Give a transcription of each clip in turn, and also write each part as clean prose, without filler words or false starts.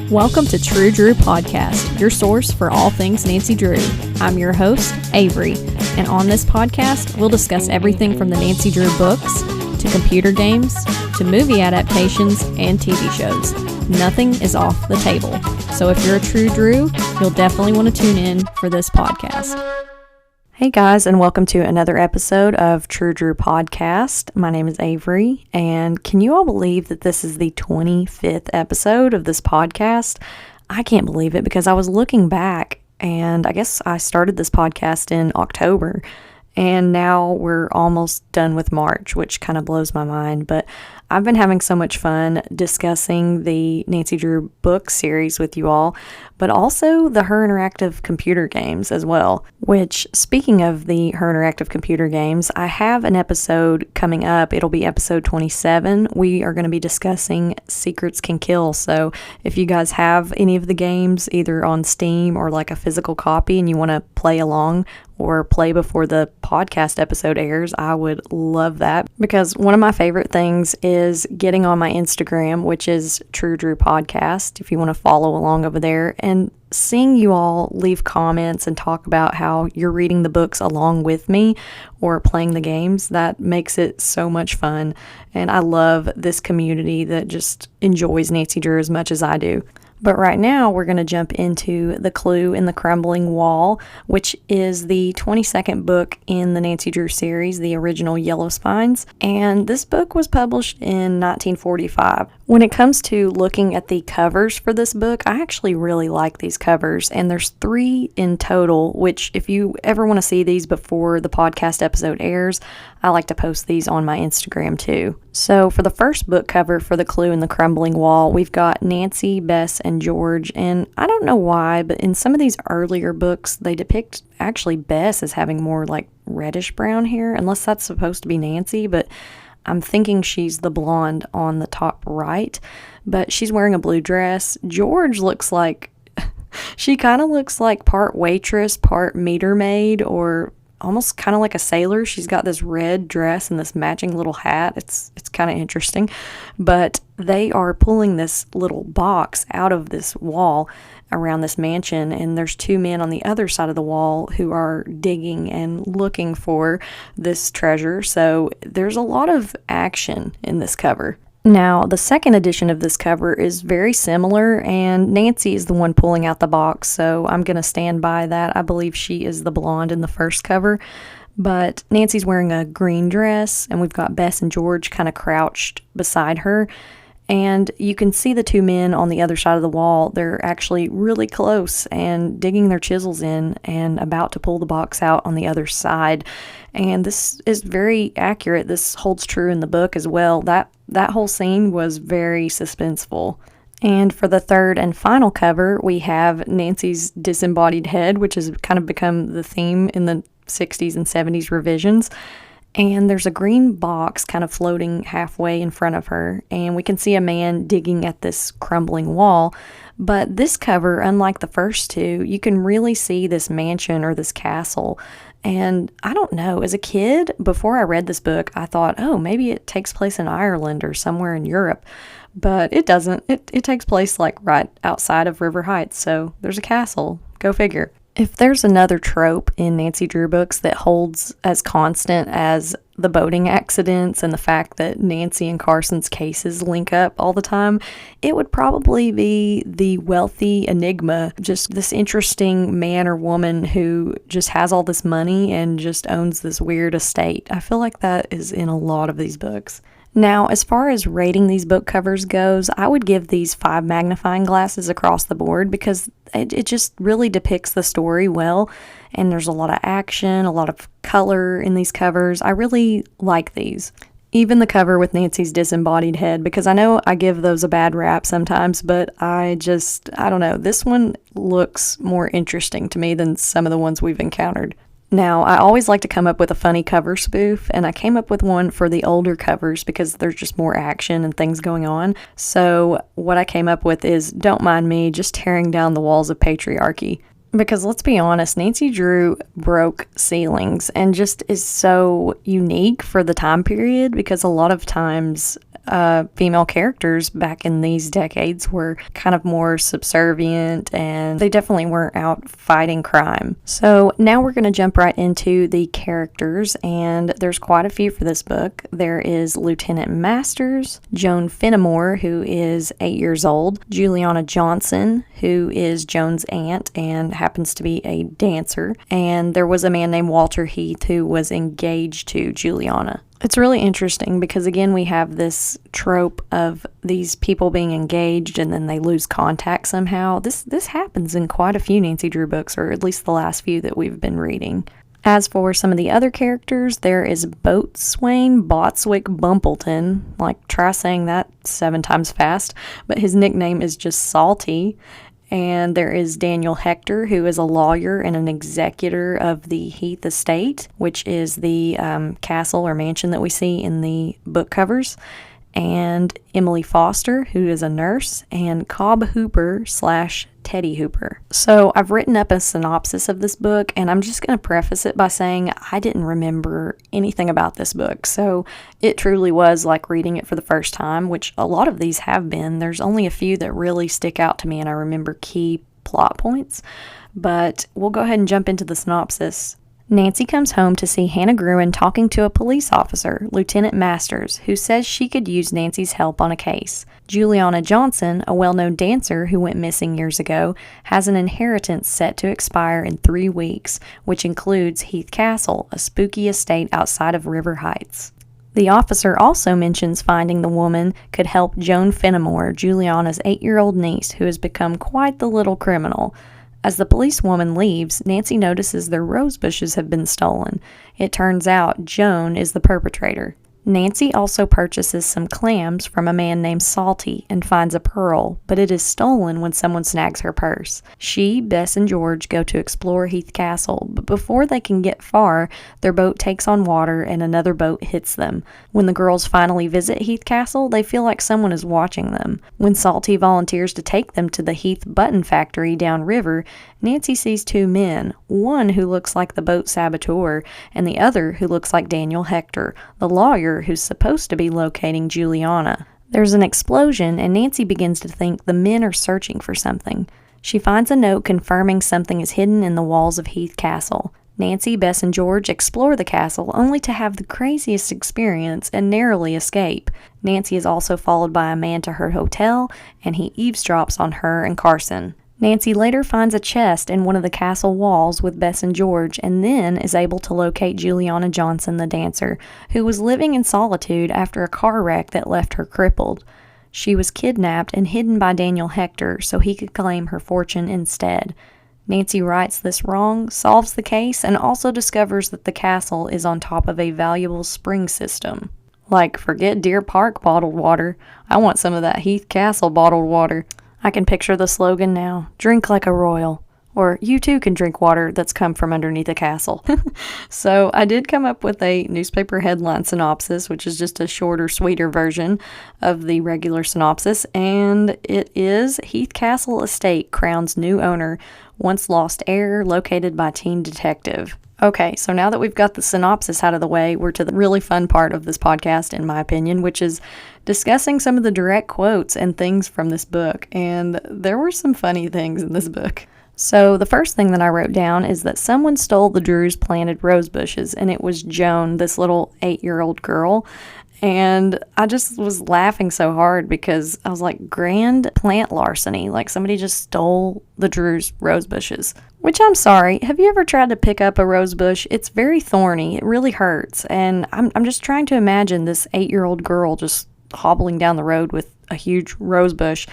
Welcome to True Drew Podcast, your source for all things Nancy Drew. I'm your host, Avery, and on this podcast, we'll discuss everything from the Nancy Drew books, to computer games, to movie adaptations, and TV shows. Nothing is off the table. So if you're a True Drew, you'll definitely want to tune in for this podcast. Hey guys, and welcome to another episode of True Drew Podcast. My name is Avery, and can you all believe that this is the 25th episode of this podcast? I can't believe it because I was looking back, and I guess I started this podcast in October, and now we're almost done with March, which kind of blows my mind, but I've been having so much fun discussing the Nancy Drew book series with you all, but also the Her Interactive computer games as well, which, speaking of the Her Interactive computer games, I have an episode coming up. It'll be episode 27. We are going to be discussing Secrets Can Kill, so if you guys have any of the games, either on Steam or like a physical copy, and you want to play along or play before the podcast episode airs, I would love that, because one of my favorite things is getting on my Instagram, which is True Drew Podcast, if you want to follow along over there, and seeing you all leave comments and talk about how you're reading the books along with me or playing the games. That makes it so much fun, and I love this community that just enjoys Nancy Drew as much as I do. But right now, we're going to jump into The Clue in the Crumbling Wall, which is the 22nd book in the Nancy Drew series, the original Yellow Spines, and this book was published in 1945. When it comes to looking at the covers for this book, I actually really like these covers, and there's 3 in total, which if you ever want to see these before the podcast episode airs, I like to post these on my Instagram too. So for the first book cover for The Clue in the Crumbling Wall, we've got Nancy, Bess, and George, and I don't know why, but in some of these earlier books, they depict actually Bess as having more like reddish brown hair, unless that's supposed to be Nancy, but I'm thinking she's the blonde on the top right, but she's wearing a blue dress. George looks like, she kind of looks like part waitress, part meter maid, or almost kind of like a sailor. She's got this red dress and this matching little hat. It's kind of interesting, but they are pulling this little box out of this wall around this mansion, and there's 2 men on the other side of the wall who are digging and looking for this treasure. So there's a lot of action in this cover. Now, the second edition of this cover is very similar, and Nancy is the one pulling out the box, so I'm going to stand by that. I believe she is the blonde in the first cover, but Nancy's wearing a green dress, and we've got Bess and George kind of crouched beside her, and you can see the 2 men on the other side of the wall. They're actually really close and digging their chisels in and about to pull the box out on the other side. And this is very accurate. This holds true in the book as well. That whole scene was very suspenseful. And for the third and final cover, we have Nancy's disembodied head, which has kind of become the theme in the 60s and 70s revisions. And there's a green box kind of floating halfway in front of her, and we can see a man digging at this crumbling wall. But this cover, unlike the first 2, you can really see this mansion or this castle. And I don't know, as a kid, before I read this book, I thought, oh, maybe it takes place in Ireland or somewhere in Europe. But it doesn't. It takes place like right outside of River Heights, so there's a castle. Go figure. If there's another trope in Nancy Drew books that holds as constant as the boating accidents and the fact that Nancy and Carson's cases link up all the time, it would probably be the wealthy enigma, just this interesting man or woman who just has all this money and just owns this weird estate. I feel like that is in a lot of these books. Now, as far as rating these book covers goes, I would give these 5 magnifying glasses across the board, because it just really depicts the story well, and there's a lot of action, a lot of color in these covers. I really like these. Even the cover with Nancy's disembodied head, because I know I give those a bad rap sometimes, but I don't know, this one looks more interesting to me than some of the ones we've encountered. Now, I always like to come up with a funny cover spoof, and I came up with one for the older covers because there's just more action and things going on. So what I came up with is, don't mind me just tearing down the walls of patriarchy. Because let's be honest, Nancy Drew broke ceilings and just is so unique for the time period, because a lot of times female characters back in these decades were kind of more subservient, and they definitely weren't out fighting crime. So now we're going to jump right into the characters, and there's quite a few for this book. There is Lieutenant Masters, Joan Fenimore, who is 8 years old, Juliana Johnson, who is Joan's aunt and happens to be a dancer, and there was a man named Walter Heath who was engaged to Juliana. It's really interesting because, again, we have this trope of these people being engaged and then they lose contact somehow. This happens in quite a few Nancy Drew books, or at least the last few that we've been reading. As for some of the other characters, there is Boatswain Botswick Bumpleton. Like, try saying that 7 times fast, but his nickname is just Salty. And there is Daniel Hector, who is a lawyer and an executor of the Heath estate, which is the castle or mansion that we see in the book covers. And Emily Foster, who is a nurse, and Cobb Hooper / Teddy Hooper. So I've written up a synopsis of this book, and I'm just going to preface it by saying I didn't remember anything about this book. So it truly was like reading it for the first time, which a lot of these have been. There's only a few that really stick out to me, and I remember key plot points. But we'll go ahead and jump into the synopsis. Nancy comes home to see Hannah Gruen talking to a police officer, Lieutenant Masters, who says she could use Nancy's help on a case. Juliana Johnson, a well-known dancer who went missing years ago, has an inheritance set to expire in 3 weeks, which includes Heath Castle, a spooky estate outside of River Heights. The officer also mentions finding the woman could help Joan Fenimore, Juliana's 8-year-old niece, who has become quite the little criminal. As the policewoman leaves, Nancy notices their rosebushes have been stolen. It turns out Joan is the perpetrator. Nancy also purchases some clams from a man named Salty and finds a pearl, but it is stolen when someone snags her purse. She, Bess, and George go to explore Heath Castle, but before they can get far, their boat takes on water and another boat hits them. When the girls finally visit Heath Castle, they feel like someone is watching them. When Salty volunteers to take them to the Heath Button Factory downriver, Nancy sees 2 men, one who looks like the boat saboteur, and the other who looks like Daniel Hector, the lawyer who's supposed to be locating Juliana. There's an explosion, and Nancy begins to think the men are searching for something. She finds a note confirming something is hidden in the walls of Heath Castle. Nancy, Bess, and George explore the castle only to have the craziest experience and narrowly escape. Nancy is also followed by a man to her hotel, and he eavesdrops on her and Carson. Nancy later finds a chest in one of the castle walls with Bess and George, and then is able to locate Juliana Johnson, the dancer, who was living in solitude after a car wreck that left her crippled. She was kidnapped and hidden by Daniel Hector so he could claim her fortune instead. Nancy rights this wrong, solves the case, and also discovers that the castle is on top of a valuable spring system. Like, forget Deer Park bottled water. I want some of that Heath Castle bottled water. I can picture the slogan now, drink like a royal, or you too can drink water that's come from underneath a castle. So I did come up with a newspaper headline synopsis, which is just a shorter, sweeter version of the regular synopsis, and it is Heath Castle Estate crowns new owner, once lost heir located by teen detective. Okay, so now that we've got the synopsis out of the way, we're to the really fun part of this podcast, in my opinion, which is discussing some of the direct quotes and things from this book. And there were some funny things in this book. So the first thing that I wrote down is that someone stole the Drews' planted rose bushes, and it was Joan, this little 8-year-old girl. And I just was laughing so hard because I was like, grand plant larceny. Like, somebody just stole the Drews' rose bushes. Which, I'm sorry, have you ever tried to pick up a rose bush? It's very thorny. It really hurts. And I'm just trying to imagine this 8-year-old girl just hobbling down the road with a huge rose bush.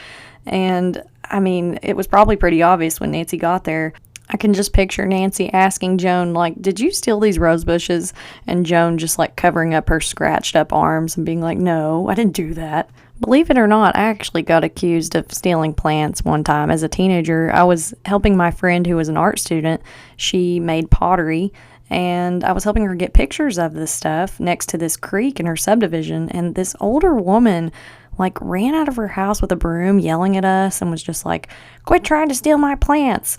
And, I mean, it was probably pretty obvious when Nancy got there. I can just picture Nancy asking Joan, like, did you steal these rose bushes? And Joan just, like, covering up her scratched up arms and being like, no, I didn't do that. Believe it or not, I actually got accused of stealing plants one time. As a teenager, I was helping my friend who was an art student. She made pottery, and I was helping her get pictures of this stuff next to this creek in her subdivision. And this older woman, like, ran out of her house with a broom yelling at us and was just like, quit trying to steal my plants.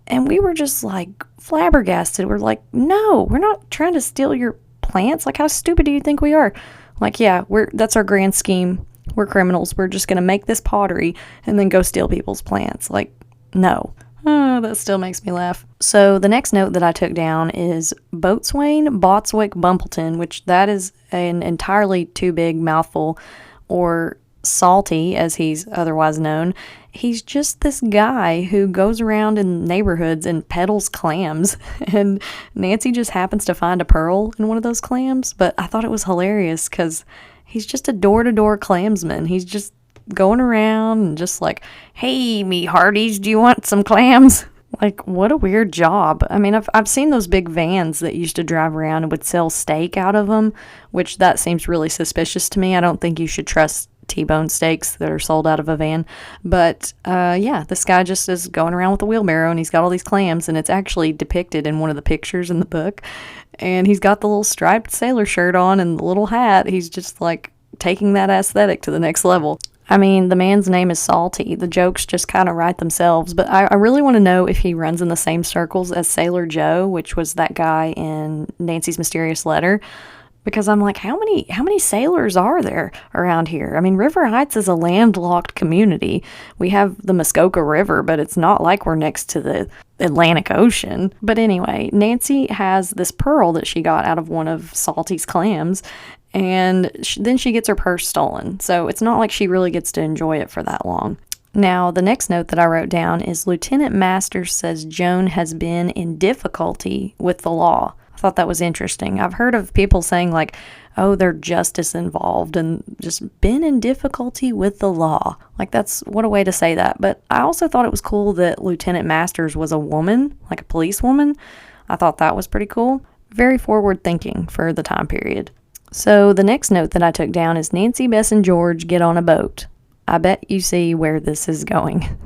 And we were just, like, flabbergasted. We're like, no, we're not trying to steal your plants. Like, how stupid do you think we are? Like, yeah, that's our grand scheme. We're criminals. We're just going to make this pottery and then go steal people's plants. Like, no. Oh, that still makes me laugh. So the next note that I took down is Boatswain Botswick Bumpleton, which that is an entirely too big mouthful, or Salty, as he's otherwise known. He's just this guy who goes around in neighborhoods and peddles clams, and Nancy just happens to find a pearl in one of those clams, but I thought it was hilarious because he's just a door-to-door clamsman. He's just going around and just like, hey, me hearties, do you want some clams? Like, what a weird job. I mean, I've seen those big vans that used to drive around and would sell steak out of them, which that seems really suspicious to me. I don't think you should trust T-bone steaks that are sold out of a van. But yeah, this guy just is going around with a wheelbarrow and he's got all these clams, and it's actually depicted in one of the pictures in the book. And he's got the little striped sailor shirt on and the little hat. He's just like taking that aesthetic to the next level. I mean, the man's name is Salty. The jokes just kind of write themselves, but I really want to know if he runs in the same circles as Sailor Joe, which was that guy in Nancy's Mysterious Letter, because I'm like, how many sailors are there around here? I mean, River Heights is a landlocked community. We have the Muskoka River, but it's not like we're next to the Atlantic Ocean. But anyway, Nancy has this pearl that she got out of one of Salty's clams, and then she gets her purse stolen. So it's not like she really gets to enjoy it for that long. Now, the next note that I wrote down is Lieutenant Masters says Joan has been in difficulty with the law. I thought that was interesting. I've heard of people saying like, oh, they're justice involved and just been in difficulty with the law. Like, that's what a way to say that. But I also thought it was cool that Lieutenant Masters was a woman, like a policewoman. I thought that was pretty cool. Very forward thinking for the time period. So the next note that I took down is Nancy, Bess, and George get on a boat. I bet you see where this is going.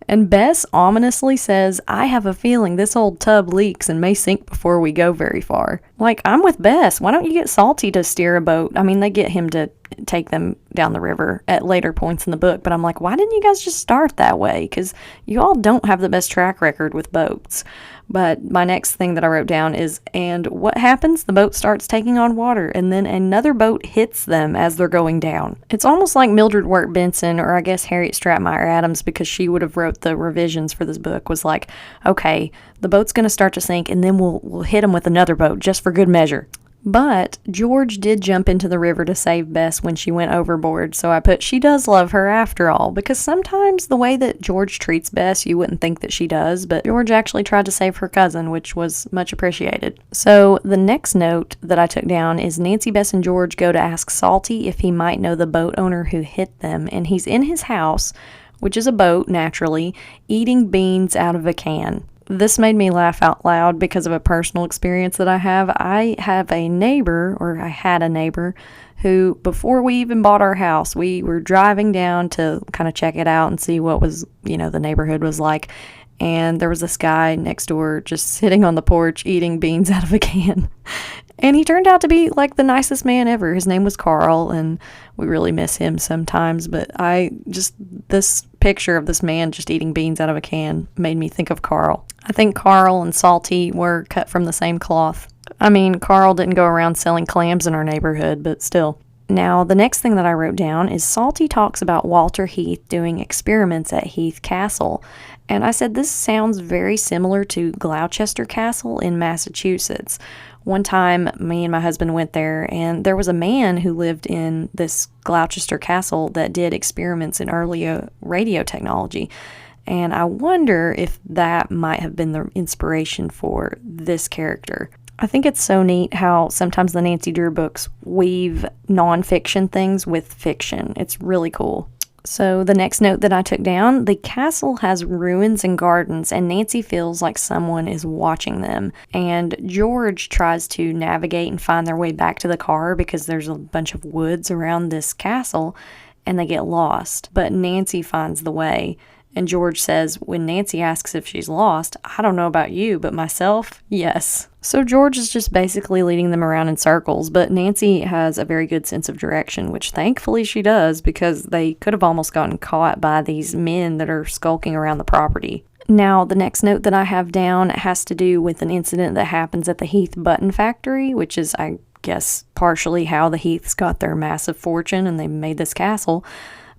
And Bess ominously says, I have a feeling this old tub leaks and may sink before we go very far. Like, I'm with Bess. Why don't you get Salty to steer a boat? I mean, they get him to take them down the river at later points in the book, but I'm like, why didn't you guys just start that way? Because you all don't have the best track record with boats. But my next thing that I wrote down is, and what happens? The boat starts taking on water, and then another boat hits them as they're going down. It's almost like Mildred Wirt Benson, or I guess Harriet Stratmeyer Adams, because she would have wrote the revisions for this book, was like, okay, the boat's going to start to sink, and then we'll hit them with another boat, just for good measure. But George did jump into the river to save Bess when she went overboard, so I put she does love her after all, because sometimes the way that George treats Bess, you wouldn't think that she does, but George actually tried to save her cousin, which was much appreciated. So the next note that I took down is Nancy, Bess, and George go to ask Salty if he might know the boat owner who hit them, and he's in his house, which is a boat, naturally, eating beans out of a can. This made me laugh out loud because of a personal experience that I have. I had a neighbor who, before we even bought our house, we were driving down to kind of check it out and see what was, the neighborhood was like. And there was this guy next door just sitting on the porch eating beans out of a can. And he turned out to be like the nicest man ever. His name was Carl, and we really miss him sometimes. But this picture of this man just eating beans out of a can made me think of Carl. I think Carl and Salty were cut from the same cloth. I mean, Carl didn't go around selling clams in our neighborhood, but still. Now, the next thing that I wrote down is Salty talks about Walter Heath doing experiments at Heath Castle. And I said this sounds very similar to Gloucester Castle in Massachusetts. One time, me and my husband went there, and there was a man who lived in this Gloucester Castle that did experiments in early radio technology. And I wonder if that might have been the inspiration for this character. I think it's so neat how sometimes the Nancy Drew books weave nonfiction things with fiction. It's really cool. So the next note that I took down, the castle has ruins and gardens, and Nancy feels like someone is watching them. And George tries to navigate and find their way back to the car because there's a bunch of woods around this castle, and they get lost. But Nancy finds the way. And George says, when Nancy asks if she's lost, I don't know about you, but myself, yes. So George is just basically leading them around in circles, but Nancy has a very good sense of direction, which thankfully she does, because they could have almost gotten caught by these men that are skulking around the property. Now, the next note that I have down has to do with an incident that happens at the Heath Button Factory, which is, I guess partially how the Heaths got their massive fortune and they made this castle.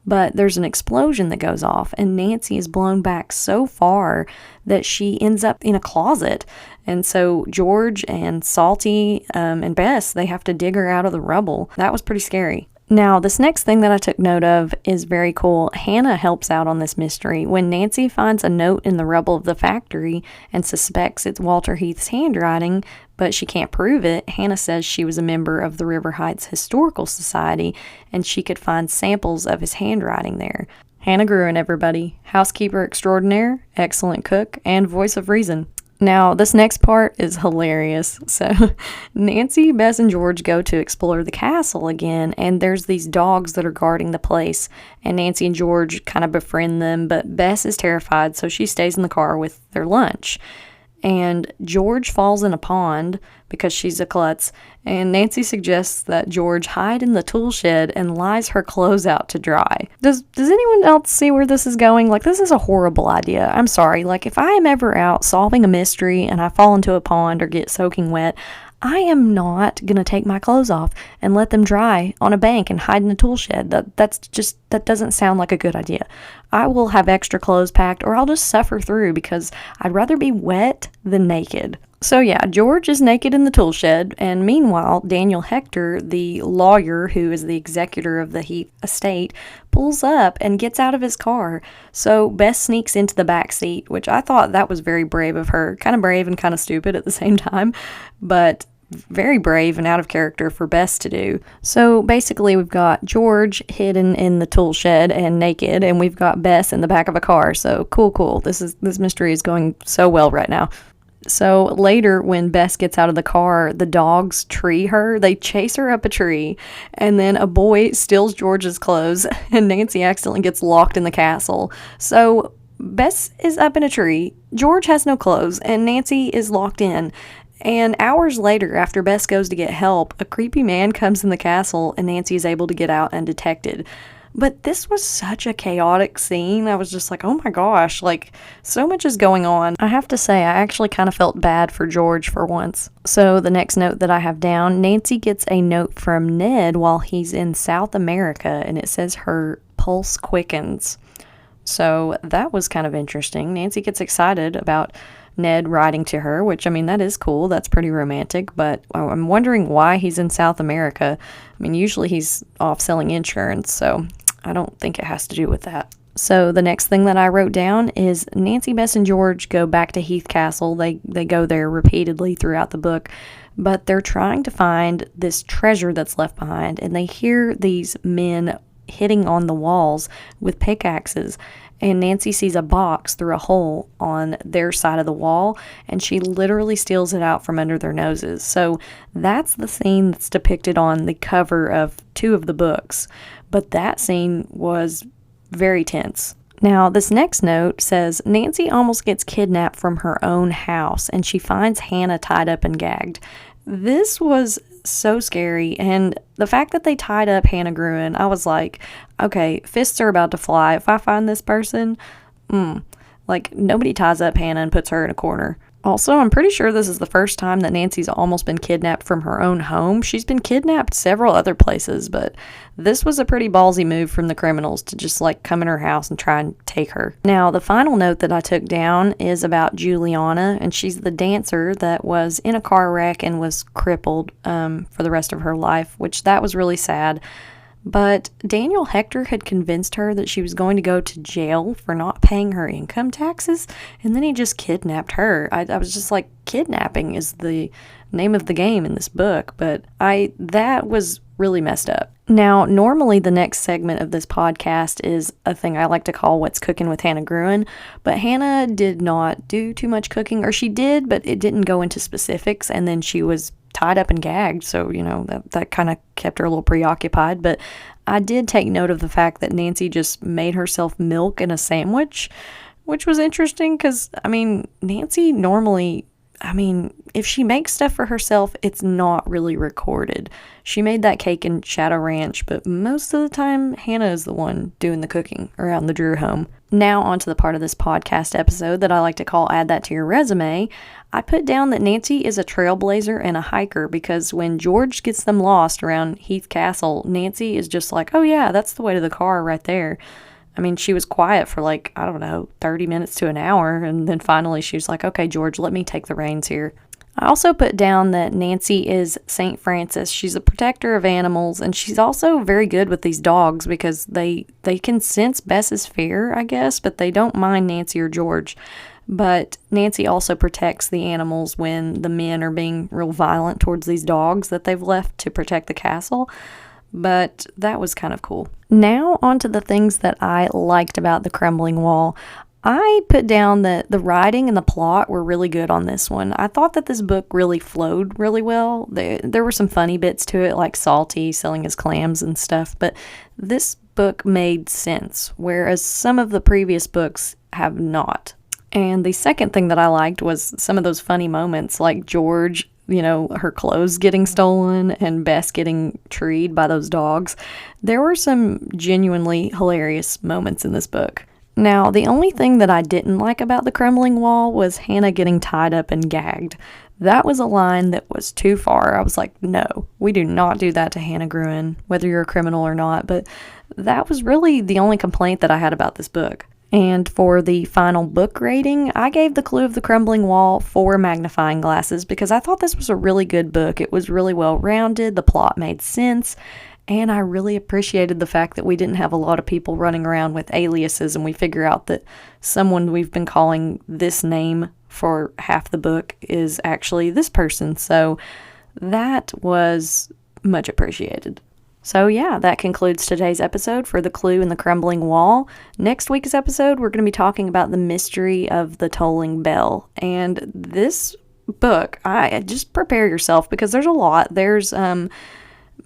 But there's an explosion that goes off, and Nancy is blown back so far that she ends up in a closet. And so George and Salty and Bess, they have to dig her out of the rubble. That was pretty scary. Now, this next thing that I took note of is very cool. Hannah helps out on this mystery. When Nancy finds a note in the rubble of the factory and suspects it's Walter Heath's handwriting, but she can't prove it, Hannah says she was a member of the River Heights Historical Society and she could find samples of his handwriting there. Hannah Gruen, everybody. Housekeeper extraordinaire, excellent cook, and voice of reason. Now, this next part is hilarious. So, Nancy, Bess, and George go to explore the castle again, and there's these dogs that are guarding the place, and Nancy and George kind of befriend them, but Bess is terrified, so she stays in the car with their lunch. And George falls in a pond because she's a klutz, and Nancy suggests that George hide in the tool shed and lies her clothes out to dry. Does anyone else see where this is going? Like, this is a horrible idea. I'm sorry. Like, if I am ever out solving a mystery and I fall into a pond or get soaking wet, I am not going to take my clothes off and let them dry on a bank and hide in a tool shed. That doesn't sound like a good idea. I will have extra clothes packed, or I'll just suffer through because I'd rather be wet than naked. So yeah, George is naked in the tool shed, and meanwhile, Daniel Hector, the lawyer who is the executor of the Heath estate, pulls up and gets out of his car. So Bess sneaks into the back seat, which I thought that was very brave of her. Kind of brave and kind of stupid at the same time, but very brave and out of character for Bess to do. So basically we've got George hidden in the tool shed and naked, and we've got Bess in the back of a car. So cool. This mystery is going so well right now. So later, when Bess gets out of the car, the dogs tree her. They chase her up a tree, and then a boy steals George's clothes, and Nancy accidentally gets locked in the castle. So Bess is up in a tree, George has no clothes, and Nancy is locked in. And hours later, after Bess goes to get help, a creepy man comes in the castle, and Nancy is able to get out undetected. But this was such a chaotic scene. I was just like, oh my gosh, like, so much is going on. I have to say, I actually kind of felt bad for George for once. So the next note that I have down, Nancy gets a note from Ned while he's in South America, and it says her pulse quickens. So that was kind of interesting. Nancy gets excited about Ned writing to her, which, I mean, that is cool. That's pretty romantic, but I'm wondering why he's in South America. I mean, usually he's off selling insurance, so I don't think it has to do with that. So the next thing that I wrote down is Nancy, Bess, and George go back to Heath Castle. They go there repeatedly throughout the book, but they're trying to find this treasure that's left behind, and they hear these men hitting on the walls with pickaxes, and Nancy sees a box through a hole on their side of the wall, and she literally steals it out from under their noses. So that's the scene that's depicted on the cover of 2 of the books, but that scene was very tense. Now, this next note says, Nancy almost gets kidnapped from her own house, and she finds Hannah tied up and gagged. This was so scary, and the fact that they tied up Hannah Gruen, I was like, okay, fists are about to fly. If I find this person, like, nobody ties up Hannah and puts her in a corner. Also, I'm pretty sure this is the first time that Nancy's almost been kidnapped from her own home. She's been kidnapped several other places, but this was a pretty ballsy move from the criminals to just, like, come in her house and try and take her. Now, the final note that I took down is about Juliana, and she's the dancer that was in a car wreck and was crippled for the rest of her life, which that was really sad. But Daniel Hector had convinced her that she was going to go to jail for not paying her income taxes, and then he just kidnapped her. I was just like, kidnapping is the name of the game in this book, but that was really messed up. Now, normally the next segment of this podcast is a thing I like to call What's Cooking with Hannah Gruen, but Hannah did not do too much cooking, or she did, but it didn't go into specifics, and then she was tied up and gagged, so, you know, that kind of kept her a little preoccupied. But I did take note of the fact that Nancy just made herself milk in a sandwich, which was interesting because, I mean, Nancy normally I mean, if she makes stuff for herself, it's not really recorded. She made that cake in Shadow Ranch, but most of the time, Hannah is the one doing the cooking around the Drew home. Now, onto the part of this podcast episode that I like to call Add That to Your Resume. I put down that Nancy is a trailblazer and a hiker because when George gets them lost around Heath Castle, Nancy is just like, oh yeah, that's the way to the car right there. I mean, she was quiet for 30 minutes to an hour, and then finally she was like, okay, George, let me take the reins here. I also put down that Nancy is St. Francis. She's a protector of animals, and she's also very good with these dogs because they can sense Bess's fear, I guess, but they don't mind Nancy or George. But Nancy also protects the animals when the men are being real violent towards these dogs that they've left to protect the castle. But that was kind of cool. Now on to the things that I liked about the Crumbling Wall. I put down that the writing and the plot were really good on this one. I thought that this book really flowed really well. There were some funny bits to it, like Salty selling his clams and stuff, but this book made sense, whereas some of the previous books have not. And the second thing that I liked was some of those funny moments, like George, her clothes getting stolen and Bess getting treed by those dogs. There were some genuinely hilarious moments in this book. Now, the only thing that I didn't like about the Crumbling Wall was Hannah getting tied up and gagged. That was a line that was too far. I was like, no, we do not do that to Hannah Gruen, whether you're a criminal or not. But that was really the only complaint that I had about this book. And for the final book rating, I gave The Clue of the Crumbling Wall 4 magnifying glasses because I thought this was a really good book. It was really well rounded, the plot made sense, and I really appreciated the fact that we didn't have a lot of people running around with aliases and we figure out that someone we've been calling this name for half the book is actually this person. So that was much appreciated. So yeah, that concludes today's episode for The Clue and the Crumbling Wall. Next week's episode, we're going to be talking about the mystery of the tolling bell. And this book, I just prepare yourself because there's a lot. There's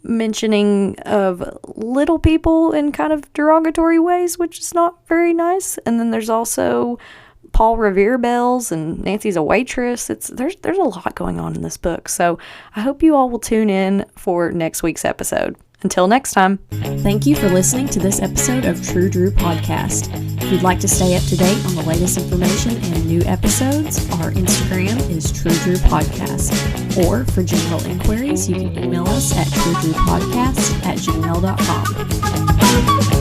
mentioning of little people in kind of derogatory ways, which is not very nice. And then there's also Paul Revere bells and Nancy's a waitress. There's a lot going on in this book. So I hope you all will tune in for next week's episode. Until next time. Thank you for listening to this episode of True Drew Podcast. If you'd like to stay up to date on the latest information and new episodes, our Instagram is True Drew Podcast. Or for general inquiries, you can email us at truedrewpodcast@gmail.com.